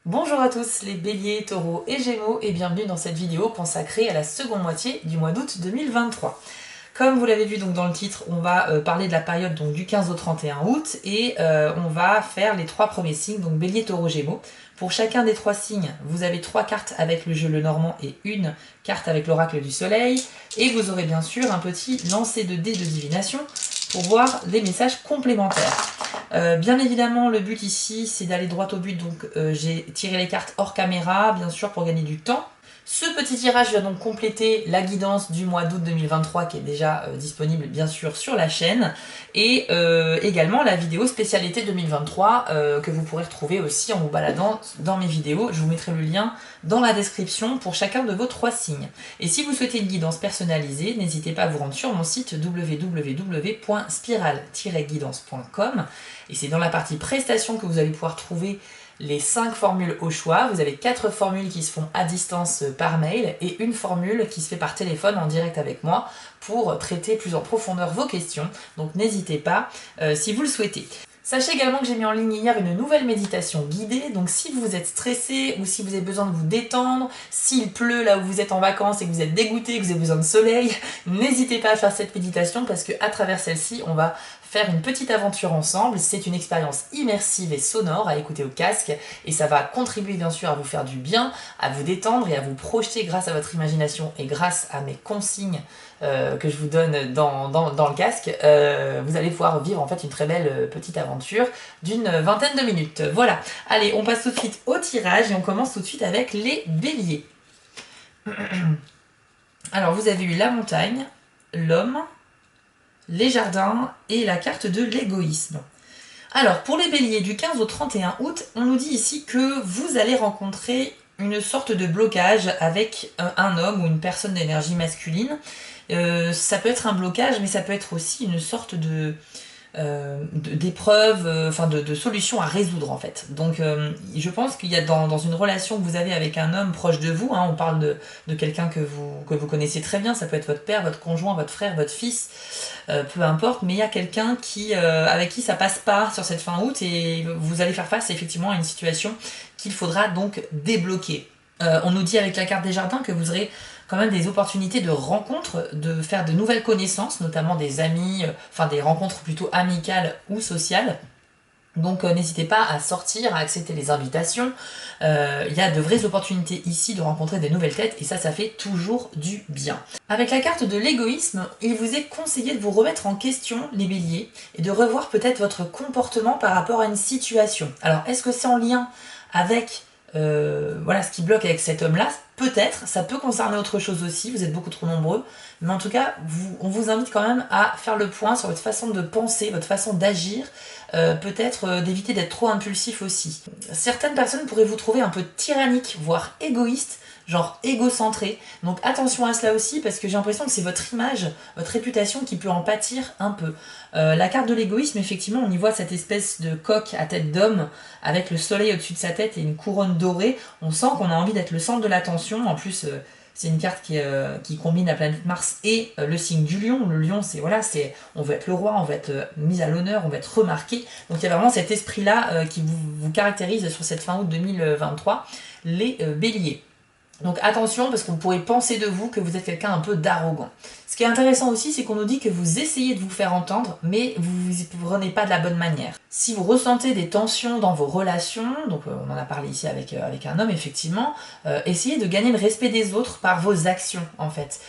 Bonjour à tous les béliers, taureaux et gémeaux et bienvenue dans cette vidéo consacrée à la seconde moitié du mois d'août 2023. Comme vous l'avez vu donc dans le titre, on va parler de la période donc du 15 au 31 août et on va faire les trois premiers signes, donc bélier, taureau, gémeaux. Pour chacun des trois signes, vous avez trois cartes avec le jeu Lenormand et une carte avec l'oracle du soleil. Et vous aurez bien sûr un petit lancer de dés de divination pour voir des messages complémentaires. Bien évidemment, le but ici, c'est d'aller droit au but, donc j'ai tiré les cartes hors caméra, bien sûr, pour gagner du temps. Ce petit tirage va donc compléter la guidance du mois d'août 2023 qui est déjà disponible bien sûr sur la chaîne et également la vidéo spécialité 2023 que vous pourrez retrouver aussi en vous baladant dans mes vidéos. Je vous mettrai le lien dans la description pour chacun de vos trois signes. Et si vous souhaitez une guidance personnalisée, n'hésitez pas à vous rendre sur mon site www.spiral-guidance.com et c'est dans la partie prestations que vous allez pouvoir trouver les 5 formules au choix. Vous avez 4 formules qui se font à distance par mail et une formule qui se fait par téléphone en direct avec moi pour traiter plus en profondeur vos questions. Donc n'hésitez pas si vous le souhaitez. Sachez également que j'ai mis en ligne hier une nouvelle méditation guidée, donc si vous êtes stressé ou si vous avez besoin de vous détendre, s'il pleut là où vous êtes en vacances et que vous êtes dégoûté, que vous avez besoin de soleil, n'hésitez pas à faire cette méditation parce qu'à travers celle-ci, on va faire une petite aventure ensemble. C'est une expérience immersive et sonore à écouter au casque et ça va contribuer bien sûr à vous faire du bien, à vous détendre et à vous projeter grâce à votre imagination et grâce à mes consignes que je vous donne dans le casque. Vous allez pouvoir vivre en fait une très belle petite aventure d'une vingtaine de minutes. Voilà, allez, on passe tout de suite au tirage et on commence tout de suite avec les béliers. Alors vous avez eu la montagne, l'homme, les jardins et la carte de l'égoïsme. Alors pour les béliers du 15 au 31 août, on nous dit ici que vous allez rencontrer une sorte de blocage avec un homme ou une personne d'énergie masculine. Ça peut être un blocage, mais ça peut être aussi une sorte d'épreuve, enfin de solution à résoudre en fait. Donc je pense qu'il y a dans une relation que vous avez avec un homme proche de vous, hein, on parle de quelqu'un que vous connaissez très bien, ça peut être votre père, votre conjoint, votre frère, votre fils, peu importe, mais il y a quelqu'un avec qui ça passe pas sur cette fin août et vous allez faire face effectivement à une situation qu'il faudra donc débloquer. On nous dit avec la carte des jardins que vous aurez quand même des opportunités de rencontres, de faire de nouvelles connaissances, notamment des amis, enfin des rencontres plutôt amicales ou sociales. Donc n'hésitez pas à sortir, à accepter les invitations. Il y a de vraies opportunités ici de rencontrer des nouvelles têtes et ça fait toujours du bien. Avec la carte de l'égoïsme, il vous est conseillé de vous remettre en question, les béliers, et de revoir peut-être votre comportement par rapport à une situation. Alors est-ce que c'est en lien avec voilà ce qui bloque avec cet homme-là? Peut-être, ça peut concerner autre chose aussi, vous êtes beaucoup trop nombreux, mais en tout cas, on vous invite quand même à faire le point sur votre façon de penser, votre façon d'agir, peut-être d'éviter d'être trop impulsif aussi. Certaines personnes pourraient vous trouver un peu tyrannique, voire égoïste, genre égocentré. Donc attention à cela aussi parce que j'ai l'impression que c'est votre image, votre réputation qui peut en pâtir un peu. La carte de l'égoïsme, effectivement, on y voit cette espèce de coq à tête d'homme avec le soleil au-dessus de sa tête et une couronne dorée. On sent qu'on a envie d'être le centre de l'attention. En plus, c'est une carte qui combine la planète Mars et le signe du lion. Le lion, c'est voilà, on veut être le roi, on veut être mis à l'honneur, on veut être remarqué. Donc il y a vraiment cet esprit-là qui vous caractérise sur cette fin août 2023, les béliers. Donc attention parce qu'on pourrait penser de vous que vous êtes quelqu'un un peu d'arrogant. Ce qui est intéressant aussi, c'est qu'on nous dit que vous essayez de vous faire entendre, mais vous ne vous prenez pas de la bonne manière. Si vous ressentez des tensions dans vos relations, donc on en a parlé ici avec un homme effectivement, essayez de gagner le respect des autres par vos actions en fait.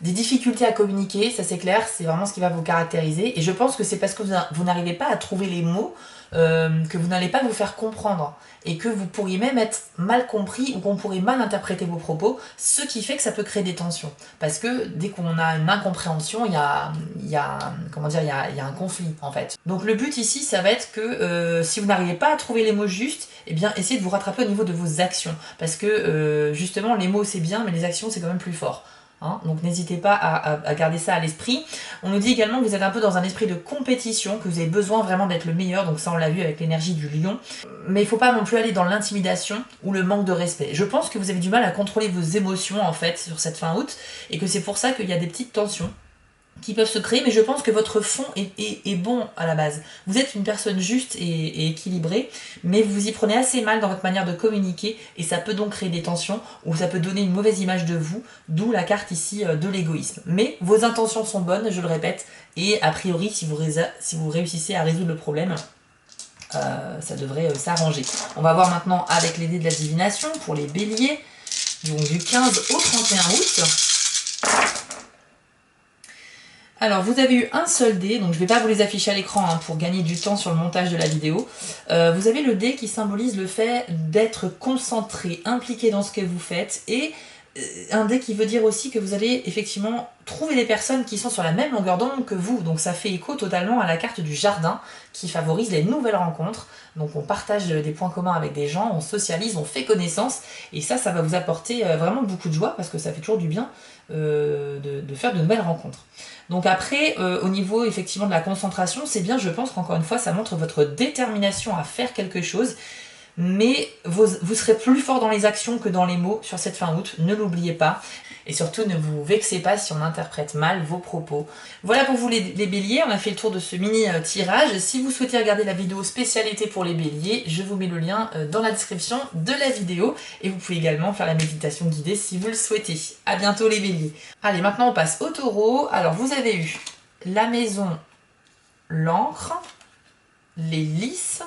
Des difficultés à communiquer, ça c'est clair, c'est vraiment ce qui va vous caractériser. Et je pense que c'est parce que vous n'arrivez pas à trouver les mots que vous n'allez pas vous faire comprendre et que vous pourriez même être mal compris ou qu'on pourrait mal interpréter vos propos, ce qui fait que ça peut créer des tensions. Parce que dès qu'on a une incompréhension, il y a un conflit en fait. Donc le but ici, ça va être que si vous n'arrivez pas à trouver les mots justes, eh bien essayez de vous rattraper au niveau de vos actions. Parce que justement, les mots c'est bien, mais les actions c'est quand même plus fort. Hein, donc n'hésitez pas à garder ça à l'esprit. On nous dit également que vous êtes un peu dans un esprit de compétition, que vous avez besoin vraiment d'être le meilleur, donc ça on l'a vu avec l'énergie du lion. Mais il ne faut pas non plus aller dans l'intimidation ou le manque de respect. Je pense que vous avez du mal à contrôler vos émotions en fait sur cette fin août, et que c'est pour ça qu'il y a des petites tensions. qui peuvent se créer, mais je pense que votre fond est bon à la base. Vous êtes une personne juste et équilibrée, mais vous y prenez assez mal dans votre manière de communiquer, et ça peut donc créer des tensions, ou ça peut donner une mauvaise image de vous, d'où la carte ici de l'égoïsme. Mais vos intentions sont bonnes, je le répète, et a priori, si vous réussissez à résoudre le problème, ça devrait s'arranger. On va voir maintenant avec les dés de la divination pour les béliers, donc du 15 au 31 août. Alors, vous avez eu un seul dé, donc je ne vais pas vous les afficher à l'écran hein, pour gagner du temps sur le montage de la vidéo. Vous avez le dé qui symbolise le fait d'être concentré, impliqué dans ce que vous faites, et un dé qui veut dire aussi que vous allez effectivement trouver des personnes qui sont sur la même longueur d'onde que vous. Donc ça fait écho totalement à la carte du jardin qui favorise les nouvelles rencontres. Donc on partage des points communs avec des gens, on socialise, on fait connaissance, et ça va vous apporter vraiment beaucoup de joie parce que ça fait toujours du bien de faire de nouvelles rencontres. Donc après, au niveau effectivement de la concentration, c'est bien, je pense qu'encore une fois, ça montre votre détermination à faire quelque chose, mais vous serez plus fort dans les actions que dans les mots sur cette fin août, ne l'oubliez pas. Et surtout, ne vous vexez pas si on interprète mal vos propos. Voilà pour vous les béliers, on a fait le tour de ce mini tirage. Si vous souhaitez regarder la vidéo spécialité pour les béliers, je vous mets le lien dans la description de la vidéo. Et vous pouvez également faire la méditation guidée si vous le souhaitez. A bientôt les béliers. Allez, maintenant on passe au taureau. Alors vous avez eu la maison, l'encre, les lys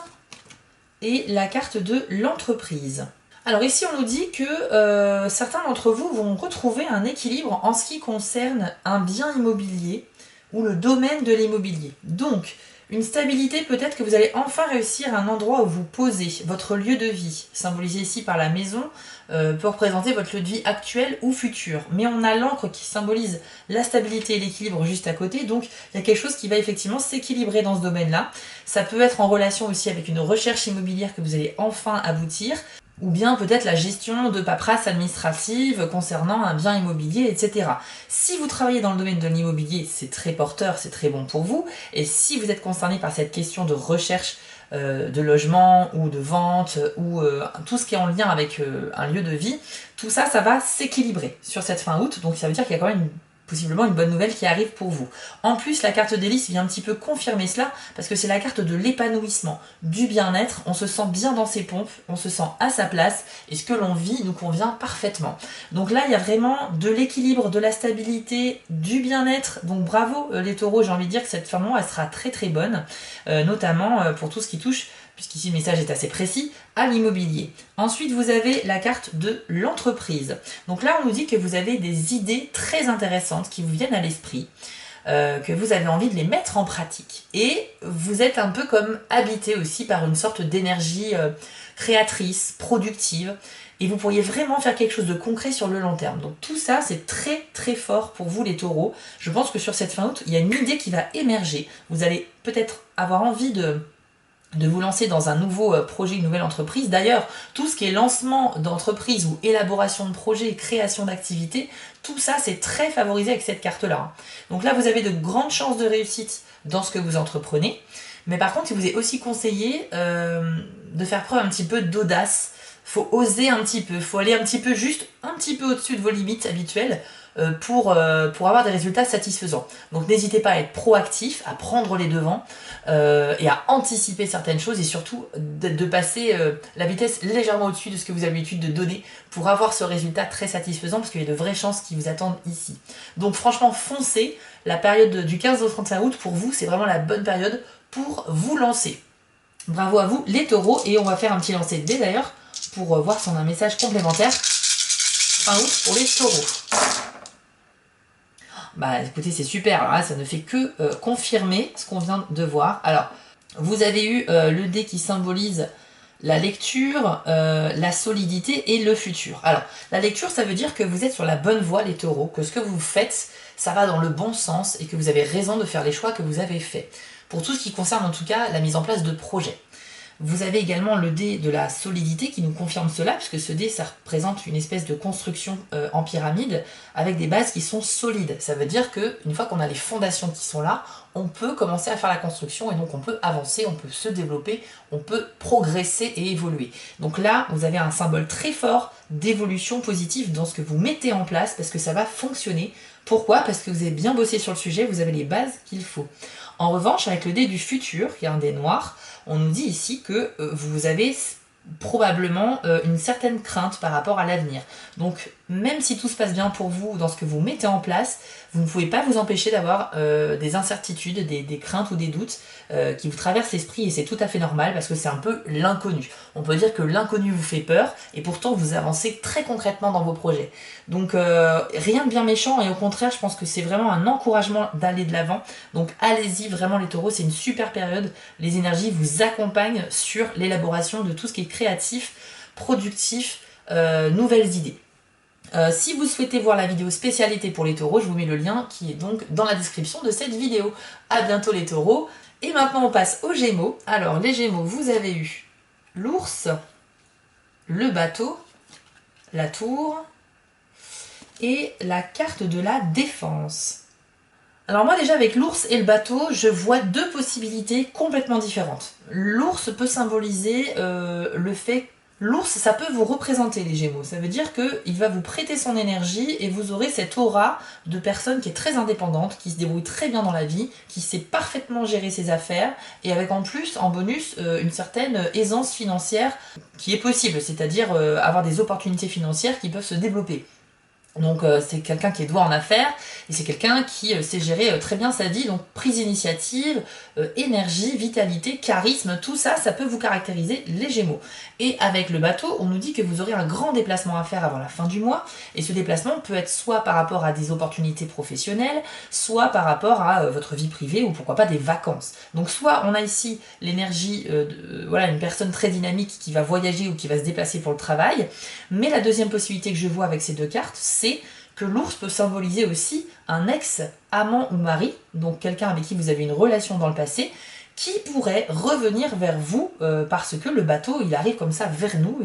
et la carte de l'entreprise. Alors ici on nous dit que certains d'entre vous vont retrouver un équilibre en ce qui concerne un bien immobilier ou le domaine de l'immobilier. Donc une stabilité, peut-être que vous allez enfin réussir un endroit où vous posez votre lieu de vie, symbolisé ici par la maison, peut représenter votre lieu de vie actuel ou futur. Mais on a l'encre qui symbolise la stabilité et l'équilibre juste à côté, donc il y a quelque chose qui va effectivement s'équilibrer dans ce domaine-là. Ça peut être en relation aussi avec une recherche immobilière que vous allez enfin aboutir, ou bien peut-être la gestion de paperasse administrative concernant un bien immobilier, etc. Si vous travaillez dans le domaine de l'immobilier, c'est très porteur, c'est très bon pour vous, et si vous êtes concerné par cette question de recherche de logement ou de vente ou tout ce qui est en lien avec un lieu de vie, tout ça, ça va s'équilibrer sur cette fin août, donc ça veut dire qu'il y a quand même possiblement une bonne nouvelle qui arrive pour vous. En plus, la carte des lys vient un petit peu confirmer cela, parce que c'est la carte de l'épanouissement, du bien-être, on se sent bien dans ses pompes, on se sent à sa place, et ce que l'on vit nous convient parfaitement. Donc là, il y a vraiment de l'équilibre, de la stabilité, du bien-être, donc bravo les taureaux, j'ai envie de dire que cette fin de mois, elle sera très très bonne, notamment pour tout ce qui touche, puisqu'ici le message est assez précis, à l'immobilier. Ensuite, vous avez la carte de l'entreprise. Donc là, on nous dit que vous avez des idées très intéressantes qui vous viennent à l'esprit, que vous avez envie de les mettre en pratique. Et vous êtes un peu comme habité aussi par une sorte d'énergie créatrice, productive, et vous pourriez vraiment faire quelque chose de concret sur le long terme. Donc tout ça, c'est très très fort pour vous les taureaux. Je pense que sur cette fin août, il y a une idée qui va émerger. Vous allez peut-être avoir envie de vous lancer dans un nouveau projet, une nouvelle entreprise. D'ailleurs, tout ce qui est lancement d'entreprise ou élaboration de projet, création d'activités, tout ça c'est très favorisé avec cette carte-là. Donc là, vous avez de grandes chances de réussite dans ce que vous entreprenez. Mais par contre, il vous est aussi conseillé de faire preuve un petit peu d'audace. Faut oser un petit peu, faut aller un petit peu juste, un petit peu au-dessus de vos limites habituelles pour avoir des résultats satisfaisants. Donc n'hésitez pas à être proactif, à prendre les devants et à anticiper certaines choses et surtout de passer la vitesse légèrement au-dessus de ce que vous avez l'habitude de donner pour avoir ce résultat très satisfaisant parce qu'il y a de vraies chances qui vous attendent ici. Donc franchement foncez, la période du 15 au 31 août pour vous c'est vraiment la bonne période pour vous lancer. Bravo à vous les taureaux et on va faire un petit lancer de dés d'ailleurs pour voir si on a un message complémentaire fin août pour les taureaux. Bah écoutez, c'est super, alors là ça ne fait que confirmer ce qu'on vient de voir. Alors, vous avez eu le dé qui symbolise la lecture, la solidité et le futur. Alors, la lecture, ça veut dire que vous êtes sur la bonne voie les taureaux, que ce que vous faites, ça va dans le bon sens et que vous avez raison de faire les choix que vous avez faits. Pour tout ce qui concerne en tout cas la mise en place de projets. Vous avez également le dé de la solidité qui nous confirme cela, puisque ce dé, ça représente une espèce de construction en pyramide avec des bases qui sont solides. Ça veut dire qu'une fois qu'on a les fondations qui sont là, on peut commencer à faire la construction et donc on peut avancer, on peut se développer, on peut progresser et évoluer. Donc là, vous avez un symbole très fort d'évolution positive dans ce que vous mettez en place parce que ça va fonctionner. Pourquoi? Parce que vous avez bien bossé sur le sujet, vous avez les bases qu'il faut. En revanche, avec le dé du futur, qui est un dé noir, on nous dit ici que vous avez probablement une certaine crainte par rapport à l'avenir. Donc même si tout se passe bien pour vous dans ce que vous mettez en place, vous ne pouvez pas vous empêcher d'avoir des incertitudes, des craintes ou des doutes qui vous traversent l'esprit, et c'est tout à fait normal parce que c'est un peu l'inconnu. On peut dire que l'inconnu vous fait peur et pourtant vous avancez très concrètement dans vos projets. Donc rien de bien méchant, et au contraire je pense que c'est vraiment un encouragement d'aller de l'avant. Donc allez-y vraiment les taureaux, c'est une super période. Les énergies vous accompagnent sur l'élaboration de tout ce qui est créatif, productif, nouvelles idées. Si vous souhaitez voir la vidéo spécialité pour les taureaux, je vous mets le lien qui est donc dans la description de cette vidéo. A bientôt les taureaux. Et maintenant on passe aux gémeaux. Alors les gémeaux, vous avez eu l'ours, le bateau, la tour et la carte de la défense. Alors moi déjà avec l'ours et le bateau, je vois deux possibilités complètement différentes. L'ours peut symboliser le fait... L'ours, ça peut vous représenter les Gémeaux. Ça veut dire qu'il va vous prêter son énergie et vous aurez cette aura de personne qui est très indépendante, qui se débrouille très bien dans la vie, qui sait parfaitement gérer ses affaires et avec en plus, en bonus, une certaine aisance financière qui est possible, c'est-à-dire avoir des opportunités financières qui peuvent se développer. Donc c'est quelqu'un qui est doué en affaires et c'est quelqu'un qui sait gérer très bien sa vie, donc prise d'initiative, énergie, vitalité, charisme, tout ça, ça peut vous caractériser les Gémeaux. Et avec le bateau, on nous dit que vous aurez un grand déplacement à faire avant la fin du mois, et ce déplacement peut être soit par rapport à des opportunités professionnelles, soit par rapport à votre vie privée ou pourquoi pas des vacances. Donc soit on a ici l'énergie voilà, une personne très dynamique qui va voyager ou qui va se déplacer pour le travail, mais la deuxième possibilité que je vois avec ces deux cartes, c'est que l'ours peut symboliser aussi un ex-amant ou mari, donc quelqu'un avec qui vous avez une relation dans le passé, qui pourrait revenir vers vous parce que le bateau il arrive comme ça vers nous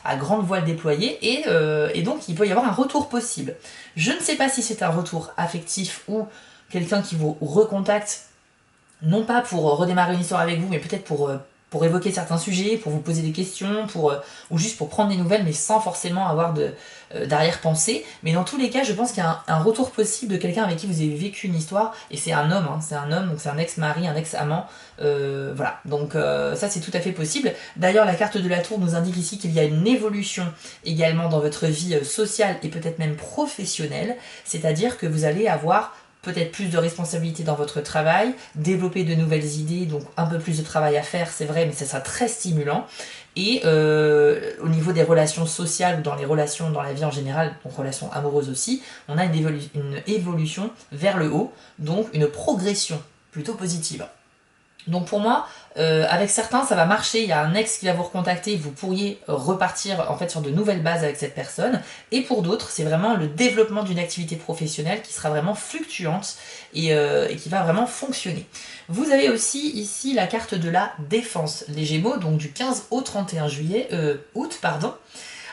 à grande voile déployée et donc il peut y avoir un retour possible. Je ne sais pas si c'est un retour affectif ou quelqu'un qui vous recontacte, non pas pour redémarrer une histoire avec vous, mais peut-être pour évoquer certains sujets, pour vous poser des questions, ou juste pour prendre des nouvelles, mais sans forcément avoir d'arrière-pensée. Mais dans tous les cas, je pense qu'il y a un retour possible de quelqu'un avec qui vous avez vécu une histoire, et c'est un homme, hein, c'est un homme, donc c'est un ex-mari, un ex-amant, voilà. Donc ça c'est tout à fait possible. D'ailleurs, la carte de la tour nous indique ici qu'il y a une évolution également dans votre vie sociale et peut-être même professionnelle, c'est-à-dire que vous allez avoir peut-être plus de responsabilités dans votre travail, développer de nouvelles idées, donc un peu plus de travail à faire, c'est vrai, mais ça sera très stimulant. Et au niveau des relations sociales ou dans les relations dans la vie en général, donc relations amoureuses aussi, on a une évolution vers le haut, donc une progression plutôt positive. Donc pour moi, avec certains ça va marcher, il y a un ex qui va vous recontacter, vous pourriez repartir en fait sur de nouvelles bases avec cette personne, et pour d'autres c'est vraiment le développement d'une activité professionnelle qui sera vraiment fluctuante et qui va vraiment fonctionner. Vous avez aussi ici la carte de la défense, les Gémeaux, donc du 15 au 31 août, pardon.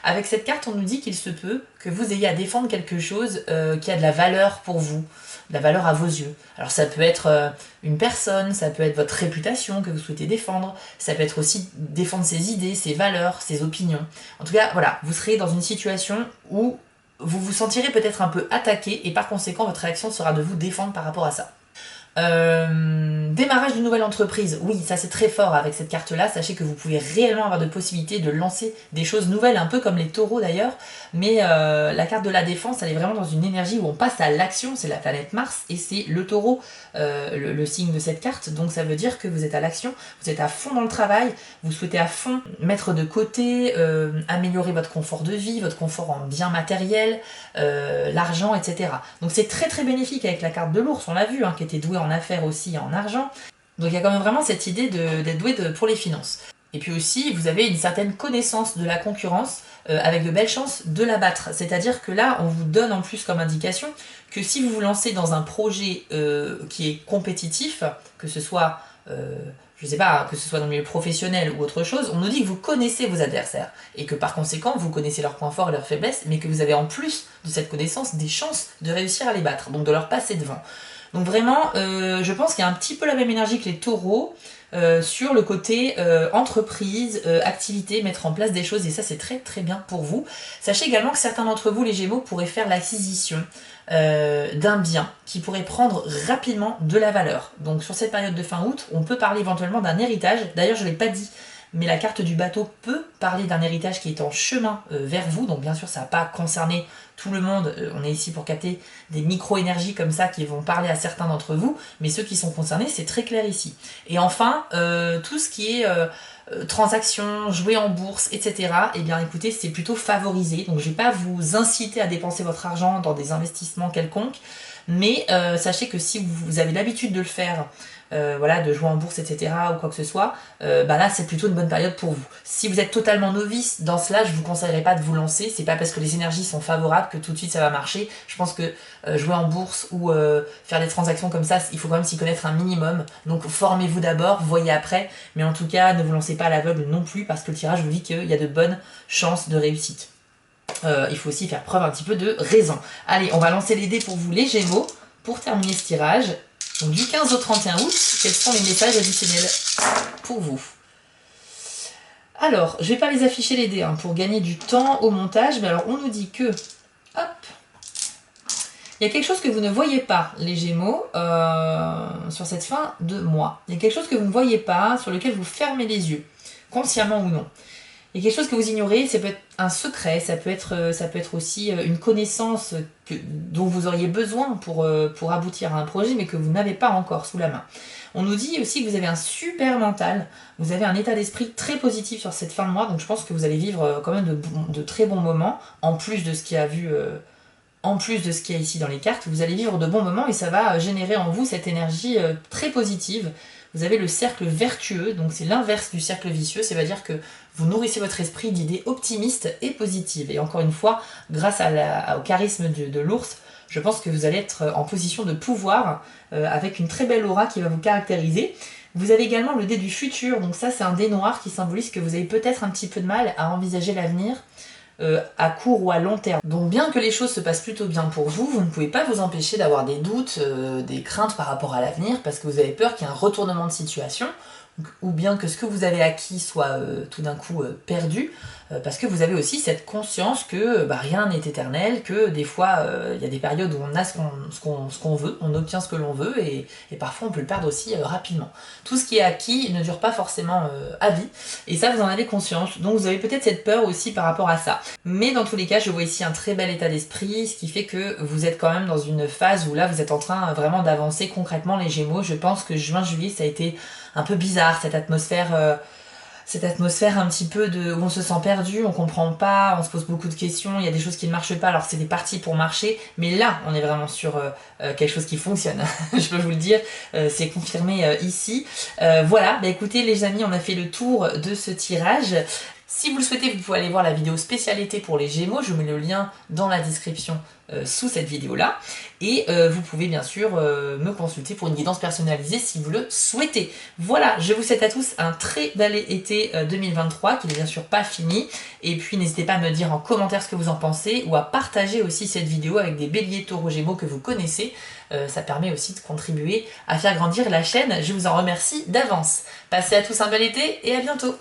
Avec cette carte, on nous dit qu'il se peut que vous ayez à défendre quelque chose qui a de la valeur pour vous, de la valeur à vos yeux. Alors ça peut être une personne, ça peut être votre réputation que vous souhaitez défendre, ça peut être aussi défendre ses idées, ses valeurs, ses opinions. En tout cas, voilà, vous serez dans une situation où vous vous sentirez peut-être un peu attaqué et par conséquent, votre réaction sera de vous défendre par rapport à ça. Démarrage d'une nouvelle entreprise, oui, ça c'est très fort avec cette carte là. Sachez que vous pouvez réellement avoir de possibilités de lancer des choses nouvelles, un peu comme les taureaux d'ailleurs, mais la carte de la défense elle est vraiment dans une énergie où on passe à l'action. C'est la planète Mars et c'est le taureau, le signe de cette carte, donc ça veut dire que vous êtes à l'action, vous êtes à fond dans le travail, vous souhaitez à fond mettre de côté, améliorer votre confort de vie, votre confort en biens matériels, l'argent, etc. Donc c'est très très bénéfique avec la carte de l'ours, on l'a vu, hein, qui était doué en affaires aussi et en argent. Donc il y a quand même vraiment cette idée d'être doué pour les finances. Et puis aussi, vous avez une certaine connaissance de la concurrence avec de belles chances de la battre. C'est-à-dire que là, on vous donne en plus comme indication que si vous vous lancez dans un projet qui est compétitif, que ce soit, je sais pas, que ce soit dans le milieu professionnel ou autre chose, on nous dit que vous connaissez vos adversaires et que par conséquent, vous connaissez leurs points forts et leurs faiblesses, mais que vous avez en plus de cette connaissance des chances de réussir à les battre, donc de leur passer devant. Donc vraiment, je pense qu'il y a un petit peu la même énergie que les taureaux, sur le côté entreprise, activité, mettre en place des choses, et ça c'est très très bien pour vous. Sachez également que certains d'entre vous, les Gémeaux, pourraient faire l'acquisition d'un bien qui pourrait prendre rapidement de la valeur. Donc sur cette période de fin août, on peut parler éventuellement d'un héritage. D'ailleurs, je ne l'ai pas dit, mais la carte du bateau peut parler d'un héritage qui est en chemin vers vous. Donc bien sûr, ça va pas concerner tout le monde. On est ici pour capter des micro-énergies comme ça qui vont parler à certains d'entre vous, mais ceux qui sont concernés, c'est très clair ici. Et enfin, tout ce qui est transactions, jouer en bourse, etc. Eh bien écoutez, c'est plutôt favorisé. Donc je vais pas vous inciter à dépenser votre argent dans des investissements quelconques, mais sachez que si vous avez l'habitude de le faire, voilà, de jouer en bourse, etc. ou quoi que ce soit, bah là c'est plutôt une bonne période pour vous. Si vous êtes totalement novice dans cela, je vous conseillerais pas de vous lancer. C'est pas parce que les énergies sont favorables que tout de suite ça va marcher. Je pense que jouer en bourse ou faire des transactions comme ça, il faut quand même s'y connaître un minimum. Donc formez-vous d'abord, voyez après, mais en tout cas ne vous lancez pas à l'aveugle non plus, parce que le tirage vous dit qu'il y a de bonnes chances de réussite. Il faut aussi faire preuve un petit peu de raison. Allez, on va lancer les dés pour vous les Gémeaux, pour terminer ce tirage. Donc du 15 au 31 août, quels sont les messages additionnels pour vous? Alors, je vais pas les afficher les dés pour gagner du temps au montage, mais alors on nous dit que, hop, il y a quelque chose que vous ne voyez pas, les Gémeaux, sur cette fin de mois. Il y a quelque chose que vous ne voyez pas, sur lequel vous fermez les yeux, consciemment ou non. Il y a quelque chose que vous ignorez, ça peut être un secret, ça peut être aussi une connaissance dont vous auriez besoin pour aboutir à un projet, mais que vous n'avez pas encore sous la main. On nous dit aussi que vous avez un super mental, vous avez un état d'esprit très positif sur cette fin de mois, donc je pense que vous allez vivre quand même de très bons moments, en plus de ce qu'il y a ici dans les cartes. Vous allez vivre de bons moments et ça va générer en vous cette énergie très positive. Vous avez le cercle vertueux, donc c'est l'inverse du cercle vicieux, c'est-à-dire que vous nourrissez votre esprit d'idées optimistes et positives. Et encore une fois, grâce au charisme de l'ours, je pense que vous allez être en position de pouvoir, avec une très belle aura qui va vous caractériser. Vous avez également le dé du futur, donc ça c'est un dé noir qui symbolise que vous avez peut-être un petit peu de mal à envisager l'avenir, à court ou à long terme. Donc bien que les choses se passent plutôt bien pour vous, vous ne pouvez pas vous empêcher d'avoir des doutes, des craintes par rapport à l'avenir, parce que vous avez peur qu'il y ait un retournement de situation, ou bien que ce que vous avez acquis soit tout d'un coup perdu, parce que vous avez aussi cette conscience que rien n'est éternel, que des fois il y a des périodes où on a ce qu'on veut, on obtient ce que l'on veut, et parfois on peut le perdre aussi rapidement. Tout ce qui est acquis ne dure pas forcément à vie, et ça vous en avez conscience, donc vous avez peut-être cette peur aussi par rapport à ça. Mais dans tous les cas, je vois ici un très bel état d'esprit, ce qui fait que vous êtes quand même dans une phase où là vous êtes en train vraiment d'avancer concrètement, les Gémeaux. Je pense que juin-juillet ça a été un peu bizarre, cette atmosphère un petit peu où on se sent perdu, on comprend pas, on se pose beaucoup de questions, il y a des choses qui ne marchent pas, alors c'est des parties pour marcher, mais là on est vraiment sur quelque chose qui fonctionne, je peux vous le dire, c'est confirmé ici. Voilà, écoutez les amis, on a fait le tour de ce tirage. Si vous le souhaitez, vous pouvez aller voir la vidéo spécialité pour les Gémeaux, je vous mets le lien dans la description sous cette vidéo-là. Et vous pouvez bien sûr me consulter pour une guidance personnalisée si vous le souhaitez. Voilà, je vous souhaite à tous un très bel été 2023, qui n'est bien sûr pas fini. Et puis n'hésitez pas à me dire en commentaire ce que vous en pensez, ou à partager aussi cette vidéo avec des béliers, taureaux, Gémeaux que vous connaissez. Ça permet aussi de contribuer à faire grandir la chaîne. Je vous en remercie d'avance. Passez à tous un bel été et à bientôt.